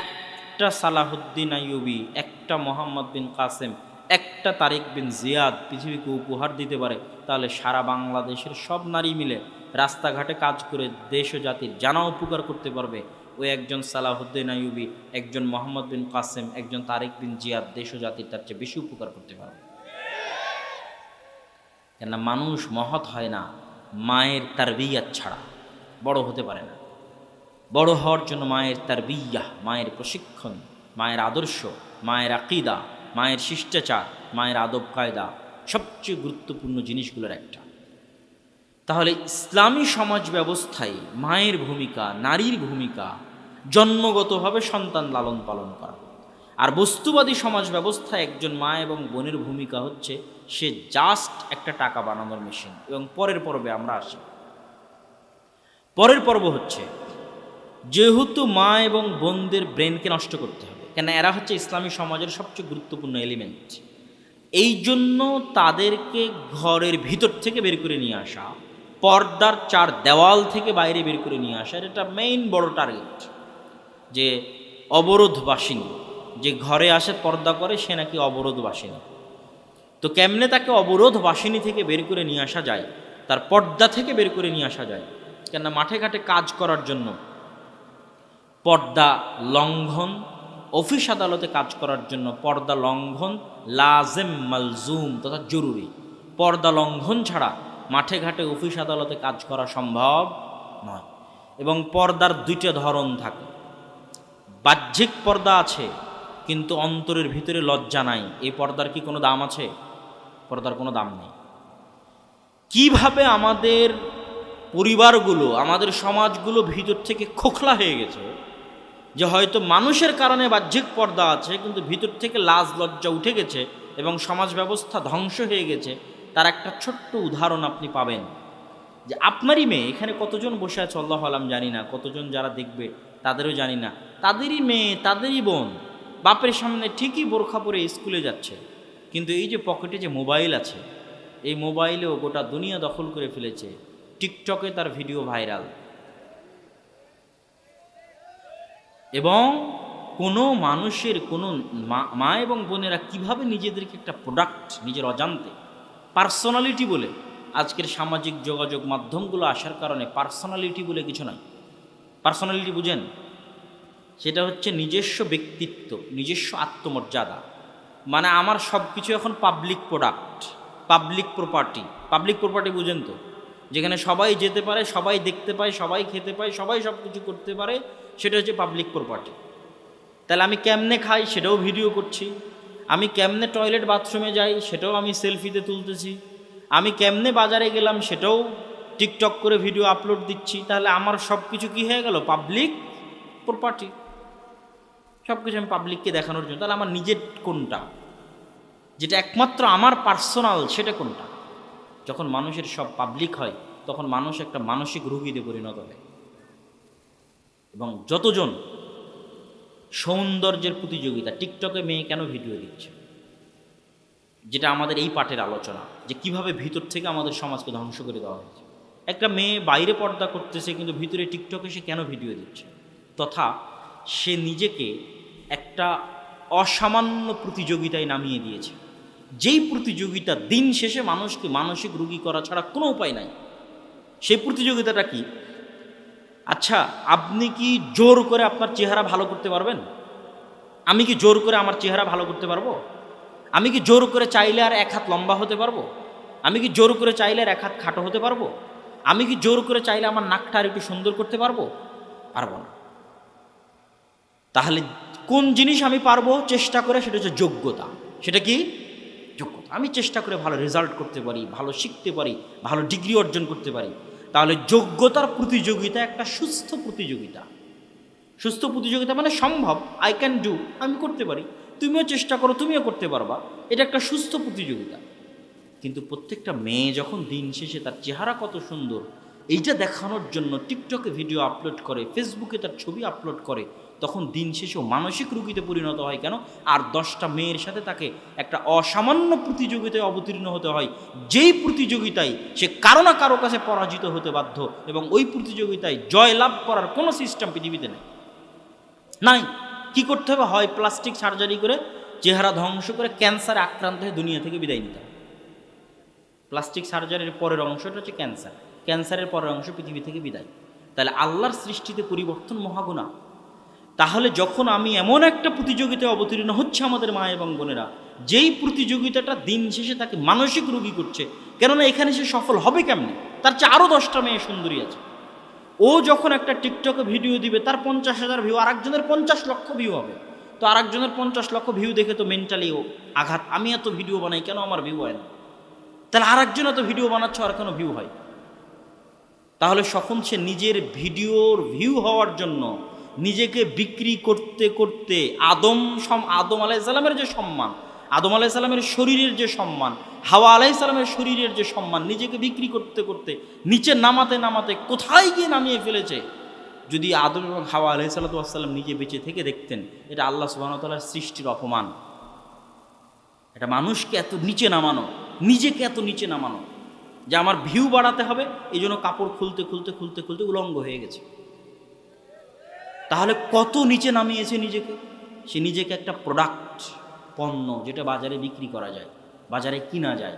একটা সালাহুদ্দিন আইয়ুবী, একটা মোহাম্মদ বিন কাসেম, একটা তারিক বিন জিয়াদ পৃথিবীকে উপহার দিতে পারে, তাহলে সারা বাংলাদেশের সব নারী মিলে রাস্তাঘাটে কাজ করে দেশ ও জাতির জানা উপকার করতে পারবে। ওই একজন সালাহুদ্দিন আইয়ুবী, একজন মোহাম্মদ বিন কাসেম, একজন তারিক বিন জিয়াদ দেশ ও জাতির তার চেয়ে বেশি উপকার করতে পারবে। কেননা মানুষ মহৎ হয় না মায়ের তারবিয়াত ছাড়া, বড় হতে পারে না। বড় হওয়ার জন্য মায়ের তারবিয়া, মায়ের প্রশিক্ষণ, মায়ের আদর্শ, মায়ের আকিদা, মায়ের শিষ্টাচার, মায়ের আদব কায়দা সবচেয়ে গুরুত্বপূর্ণ জিনিসগুলোর একটা। তাহলে ইসলামী সমাজ ব্যবস্থায় মায়ের ভূমিকা, নারীর ভূমিকা জন্মগতভাবে সন্তান লালন পালন করা। আর বস্তুবাদী সমাজ ব্যবস্থায় একজন মা এবং বোনের ভূমিকা হচ্ছে সে জাস্ট একটা টাকা বানানোর মেশিন। এবং পরের পর্বে আমরা আসি। পরের পর্ব হচ্ছে যেহেতু মা এবং বোনদের ব্রেনকে নষ্ট করতে হবে, কেন এরা হচ্ছে ইসলামী সমাজের সবচেয়ে গুরুত্বপূর্ণ এলিমেন্ট, এই জন্য তাদেরকে ঘরের ভিতর থেকে বের করে নিয়ে আসা, পর্দার চার দেওয়াল থেকে বাইরে বের করে নিয়ে আসা, এটা মেইন বড় টার্গেট। যে অবরোধবাসিনী, যে ঘরে আসে পর্দা করে, সে নাকি অবরোধবাসিনী। তো কেমনে তাকে অবরোধবাসিনী থেকে বের করে নিয়ে আসা যায়, তার পর্দা থেকে বের করে নিয়ে আসা যায়? কেননা মাঠে ঘাটে কাজ করার জন্য পর্দা লঙ্ঘন, অফিস আদালতে কাজ করার জন্য পর্দা লঙ্ঘন লাজেম, মালজুম তথা জরুরি। পর্দা লঙ্ঘন ছাড়া মাঠে ঘাটে, অফিস আদালতে কাজ করা সম্ভব নয়। এবং পর্দার দুইটা ধরন থাকে। বাহ্যিক পর্দা আছে কিন্তু অন্তরের ভিতরে লজ্জা নাই, এই পর্দার কি কোনো দাম আছে? পর্দার কোনো দাম নেই। কিভাবে আমাদের পরিবারগুলো, আমাদের সমাজগুলো ভিতর থেকে খোখলা হয়ে গেছে, যে হয়তো মানুষের কারণে বাহ্যিক পর্দা আছে কিন্তু ভিতর থেকে লাজ লজ্জা উঠে গেছে এবং সমাজ ব্যবস্থা ধ্বংস হয়ে গেছে, তার একটা ছোট্ট উদাহরণ আপনি পাবেন। যে আপনারই মেয়ে, এখানে কতজন বসে আছে আল্লাহ আলাম জানি না, কতজন যারা দেখবে তাদেরও জানি না, তাদেরই মেয়ে, তাদেরই বোন বাপের সামনে ঠিকই বোরখা পরে স্কুলে যাচ্ছে, কিন্তু এই যে পকেটে যে মোবাইল আছে, এই মোবাইলেও গোটা দুনিয়া দখল করে ফেলেছে। টিকটকে তার ভিডিও ভাইরাল, এবং কোনো মানুষের, কোনো মা এবং বোনেরা কিভাবে নিজেদেরকে একটা প্রোডাক্ট, নিজের অজান্তে পার্সোনালিটি বলে, আজকের সামাজিক যোগাযোগ মাধ্যমগুলো আসার কারণে পার্সোনালিটি বলে কিছু নাই। পার্সোনালিটি বুঝেন? সেটা হচ্ছে নিজস্ব ব্যক্তিত্ব, নিজস্ব আত্মমর্যাদা। মানে আমার সব কিছু এখন public product, public property. Public property বুঝেন তো? যেখানে সবাই যেতে পারে, সবাই দেখতে পায়, সবাই খেতে পায়, সবাই সব কিছু করতে পারে, সেটা হচ্ছে পাবলিক প্রপার্টি। তাহলে আমি কেমনে খাই সেটাও ভিডিও করছি, আমি কেমনে টয়লেট বাথরুমে যাই সেটাও আমি সেলফিতে তুলতেছি, আমি কেমনে বাজারে গেলাম সেটাও টিকটক করে ভিডিও আপলোড দিচ্ছি। তাহলে আমার সব কিছু কী হয়ে গেল? Public property. সব কিছু আমি পাবলিককে দেখানোর জন্য। তাহলে আমার নিজের কোনটা, যেটা একমাত্র আমার পার্সোনাল, সেটা কোনটা? যখন মানুষের সব পাবলিক হয় তখন মানুষ একটা মানসিক রোগীতে পরিণত হয়। এবং যতজন সৌন্দর্যের প্রতিযোগিতা, টিকটকে মেয়ে কেন ভিডিও দিচ্ছে, যেটা আমাদের এই পাঠের আলোচনা, যে কিভাবে ভিতর থেকে আমাদের সমাজকে ধ্বংস করে দেওয়া হয়েছে। একটা মেয়ে বাইরে পর্দা করতেছে কিন্তু ভিতরে টিকটকে সে কেন ভিডিও দিচ্ছে? তথা সে নিজেকে একটা অসামান্য প্রতিযোগিতায় নামিয়ে দিয়েছে, যেই প্রতিযোগিতা দিন শেষে মানুষকে মানসিক রোগী করা ছাড়া কোনো উপায় নাই। সেই প্রতিযোগিতাটা কি? আচ্ছা, আপনি কি জোর করে আপনার চেহারা ভালো করতে পারবেন? আমি কি জোর করে আমার চেহারা ভালো করতে পারবো? আমি কি জোর করে চাইলে আর এক হাত লম্বা হতে পারবো? আমি কি জোর করে চাইলে আর এক হাত খাটো হতে পারবো? আমি কি জোর করে চাইলে আমার নাকটা আর একটু সুন্দর করতে পারবো? পারবো না। তাহলে কোন জিনিস আমি পারবো চেষ্টা করে? সেটা হচ্ছে যোগ্যতা। সেটা কি? যোগ্যতা। আমি চেষ্টা করে ভালো রেজাল্ট করতে পারি, ভালো শিখতে পারি, ভালো ডিগ্রি অর্জন করতে পারি। তাহলে যোগ্যতার প্রতিযোগিতা একটা সুস্থ প্রতিযোগিতা। সুস্থ প্রতিযোগিতা মানে সম্ভব, আই ক্যান ডু, আমি করতে পারি, তুমিও চেষ্টা করো, তুমিও করতে পারবা, এটা একটা সুস্থ প্রতিযোগিতা। কিন্তু প্রত্যেকটা মেয়ে যখন দিন শেষে তার চেহারা কত সুন্দর এইটা দেখানোর জন্য টিকটকে ভিডিও আপলোড করে, ফেসবুকে তার ছবি আপলোড করে, তখন দিন শেষেও মানসিক রোগীতে পরিণত হয় কেন? আর 10টা মেয়ের সাথে তাকে একটা অসামান্য প্রতিযোগিতায় অবতীর্ণ হতে হয়, যেই প্রতিযোগিতায় সে কারো না কারো কাছে পরাজিত হতে বাধ্য, এবং ওই প্রতিযোগিতায় জয়লাভ করার কোনো সিস্টেম পৃথিবীতে নেই। নাই। কি করতে হবে? হয় প্লাস্টিক সার্জারি করে চেহারা ধ্বংস করে ক্যান্সারে আক্রান্ত হয়ে দুনিয়া থেকে বিদায় নিতে হবে। প্লাস্টিক সার্জারির পরের অংশটা হচ্ছে ক্যান্সার, ক্যান্সারের পরের অংশ পৃথিবী থেকে বিদায়। তাহলে আল্লাহর সৃষ্টিতে পরিবর্তন মহাগুণা। তাহলে যখন আমি এমন একটা প্রতিযোগিতায় অবতীর্ণ হচ্ছে আমাদের মা এবং বোনেরা, যেই প্রতিযোগিতাটা দিন শেষে তাকে মানসিক রোগী করছে, কেননা এখানে সে সফল হবে কেমনে? তার চেয়ে আরও 10টা মেয়ে সুন্দরী আছে। ও যখন একটা টিকটকে ভিডিও দিবে, তার 50,000 ভিউ, আরেকজনের 50 লক্ষ ভিউ হবে। তো আরেকজনের 50 লক্ষ ভিউ দেখে তো মেন্টালি ও আঘাত, আমি এত ভিডিও বানাই কেন আমার ভিউ হয় না? তাহলে আরেকজন এত ভিডিও বানাচ্ছে আর কেন ভিউ হয়? তাহলে সখন সে নিজের ভিডিওর ভিউ হওয়ার জন্য নিজেকে বিক্রি করতে করতে আদম আলাইসাল্লামের যে সম্মান, আদম আলাইসাল্লামের শরীরের যে সম্মান, হাওয়া আলাইসাল্লামের শরীরের যে সম্মান, নিজেকে বিক্রি করতে করতে নিচে নামাতে নামাতে কোথায় গিয়ে নামিয়ে ফেলেছে। যদি আদম এবং হাওয়া আলাইসাল্লাম নিজে বেঁচে থেকে দেখতেন, এটা আল্লাহ সুবহানাহু ওয়া তাআলার সৃষ্টির অপমান। এটা মানুষকে এত নিচে নামানো, নিজেকে এত নিচে নামানো, যে আমার ভিউ বাড়াতে হবে এই জন্য কাপড় খুলতে খুলতে খুলতে খুলতে উলঙ্গ হয়ে গেছে। তাহলে কত নিচে নামিয়েছে নিজেকে। সে নিজেকে একটা প্রোডাক্ট, পণ্য, যেটা বাজারে বিক্রি করা যায়, বাজারে কিনা যায়।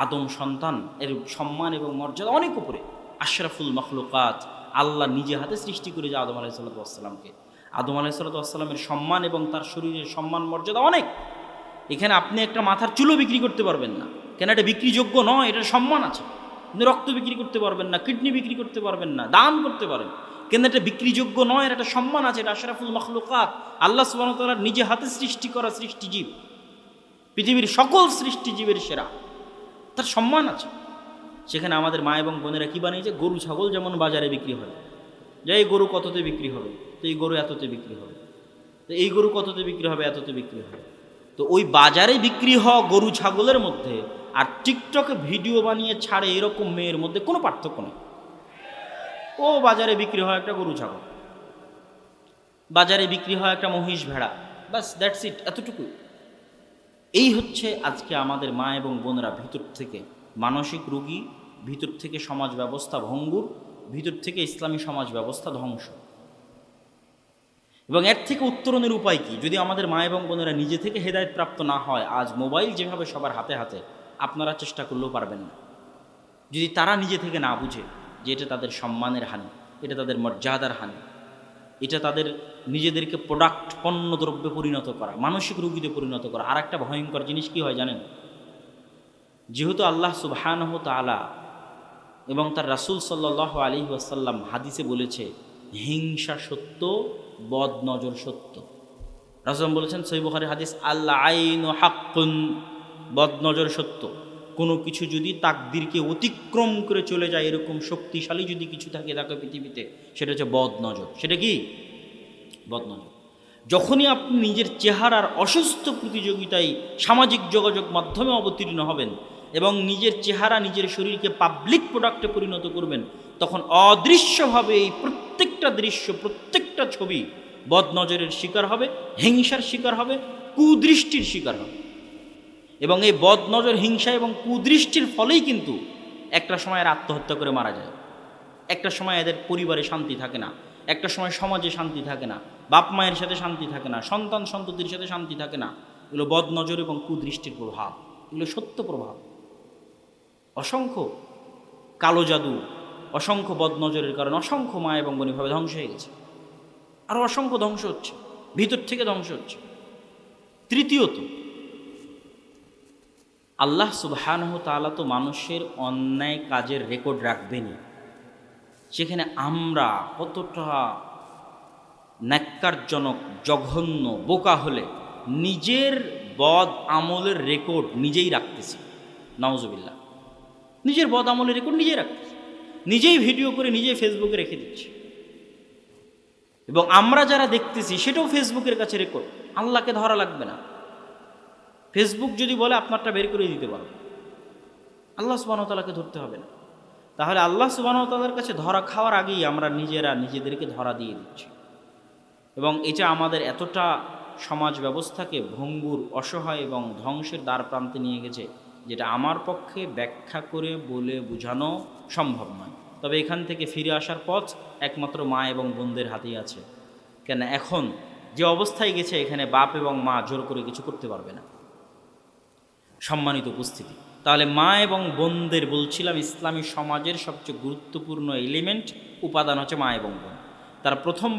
আদম সন্তান এর সম্মান এবং মর্যাদা অনেক উপরে, আশরাফুল মখলুকাত। আল্লাহ নিজে হাতে সৃষ্টি করে যে আদম আলাইহিসসালামকে, আদম আলাইহিসসালামের সম্মান এবং তার শরীরের সম্মান মর্যাদা অনেক। এখানে আপনি একটা মাথার চুলও বিক্রি করতে পারবেন না, কেন? এটা বিক্রিযোগ্য নয়, এটার সম্মান আছে। আপনি রক্ত বিক্রি করতে পারবেন না, কিডনি বিক্রি করতে পারবেন না, দান করতে পারেন, কিন্তু এটা বিক্রিযোগ্য নয়, এর একটা সম্মান আছে। এটা আশরাফুল মখলুকাত, আল্লাহ সুবহানাহু ওয়া তাআলার নিজে হাতে সৃষ্টি করা সৃষ্টিজীব, পৃথিবীর সকল সৃষ্টিজীবের সেরা, তার সম্মান আছে। সেখানে আমাদের মা এবং বোনেরা কী বানিয়েছে? গরু ছাগল যেমন বাজারে বিক্রি হয়, যে এই গরু কততে বিক্রি হবে, তো এই গরু এততে বিক্রি হবে, তো এই গরু কততে বিক্রি হবে, এততে বিক্রি হবে। তো ওই বাজারে বিক্রি হওয়া গরু ছাগলের মধ্যে আর টিকটকে ভিডিও বানিয়ে ছাড়ে এরকম মেয়ের মধ্যে কোনো পার্থক্য নেই। ও বাজারে বিক্রি হয় একটা গরু ছাগল, বাজারে বিক্রি হয় একটা মহিষ ভেড়া, বাস, দ্যাটস ইট, এতটুকু। এই হচ্ছে আজকে আমাদের মা এবং বোনেরা ভিতর থেকে মানসিক রোগী, ভিতর থেকে সমাজ ব্যবস্থা ভঙ্গুর, ভিতর থেকে ইসলামী সমাজ ব্যবস্থা ধ্বংস। এবং এর থেকে উত্তরণের উপায় কি? যদি আমাদের মা এবং বোনেরা নিজে থেকে হেদায়েত প্রাপ্ত না হয়, আজ মোবাইল যেভাবে সবার হাতে হাতে, আপনারা চেষ্টা করলেও পারবেন না। যদি তারা নিজে থেকে না বুঝে যে এটা তাদের সম্মানের হানি, এটা তাদের মর্যাদার হানি, এটা তাদের নিজেদেরকে প্রোডাক্ট, পণ্য দ্রব্যে পরিণত করা, মানসিক রোগীতে পরিণত করা। আর একটা ভয়ঙ্কর জিনিস কি হয় জানেন? যেহেতু আল্লাহ সুবহানাহু ওয়া তাআলা এবং তার রাসূল সাল্লাল্লাহু আলাইহি ওয়াসাল্লাম হাদিসে বলেছে, হিংসা সত্য, বদ নজর সত্য। রাসূল বলেছেন, সহিহ বুখারীর হাদিস, আল আইনু হাক্কুন, বদ নজর সত্য। কোনো কিছু যদি তাকদীরকে অতিক্রম করে চলে যায়, এরকম শক্তিশালী যদি কিছু থাকে পৃথিবীতে, সেটা হচ্ছে বদ নজর। সেটা কি? বদ নজর। যখনই আপনি নিজের চেহারার অসুস্থ প্রতিযোগিতায় সামাজিক যোগাযোগ মাধ্যমে অবতীর্ণ হবেন এবং নিজের চেহারা, নিজের শরীরকে পাবলিক প্রোডাক্টে পরিণত করবেন, তখন অদৃশ্যভাবে এই প্রত্যেকটা দৃশ্য, প্রত্যেকটা ছবি বদ নজরের শিকার হবে, হিংসার শিকার হবে, কুদৃষ্টির শিকার হবে। এবং এই বদ নজর, হিংসা এবং কুদৃষ্টির ফলেই কিন্তু একটা সময় এরা আত্মহত্যা করে মারা যায়, একটা সময় এদের পরিবারে শান্তি থাকে না, একটা সময় সমাজে শান্তি থাকে না, বাপ মায়ের সাথে শান্তি থাকে না, সন্তান সন্ততির সাথে শান্তি থাকে না। এগুলো বদ নজর এবং কুদৃষ্টির প্রভাব, এগুলো সত্য প্রভাব। অসংখ্য কালো জাদু, অসংখ্য বদনজরের কারণে অসংখ্য মা এবং বোন এভাবে ধ্বংস হয়ে গেছে, আরও অসংখ্য ধ্বংস হচ্ছে, ভিতর থেকে ধ্বংস হচ্ছে। তৃতীয়ত, আল্লাহ সুবহানাহু ওয়া তাআলা তো মানুষের অন্যায় কাজের রেকর্ড রাখবেনই। সেখানে আমরা কতটা ন্যাক্কারজনক, জঘন্য, বোকা হলে নিজের বদ আমলের রেকর্ড নিজেই রাখতেছি। নাউজুবিল্লাহ, নিজের বদ আমলের রেকর্ড নিজেই রাখতেছি, নিজেই ভিডিও করে নিজেই ফেসবুকে রেখে দিচ্ছি, এবং আমরা যারা দেখতেছি সেটাও ফেসবুকের কাছে রেকর্ড। আল্লাহকে ধরা লাগবে না, ফেসবুক যদি বলে আপনারটা বের করে দিতে পারবে, আল্লাহ সুবহানাহু ওয়া তাআলাকে ধরতে হবে না। তাহলে আল্লাহ সুবহানাহু ওয়া তাআলার কাছে ধরা খাওয়ার আগেই আমরা নিজেরা নিজেদেরকে ধরা দিয়ে দিচ্ছি, এবং এটা আমাদের এতটা সমাজ ব্যবস্থাকে ভঙ্গুর, অসহায় এবং ধ্বংসের দ্বার প্রান্তে নিয়ে গেছে, যেটা আমার পক্ষে ব্যাখ্যা করে বলে বোঝানো সম্ভব নয়। তবে এখান থেকে ফিরে আসার পথ একমাত্র মা এবং বোনদের হাতেই আছে। কেন, এখন যে অবস্থায় গেছে এখানে বাপ এবং মা জোর করে কিছু করতে পারবে না। সম্মানিত উপস্থিতি, তাহলে মা এবং বোনদের বলছিলাম ইসলামী সমাজের সবচেয়ে গুরুত্বপূর্ণ এলিমেন্ট, উপাদান হচ্ছে মা এবং বোন। তার প্রথম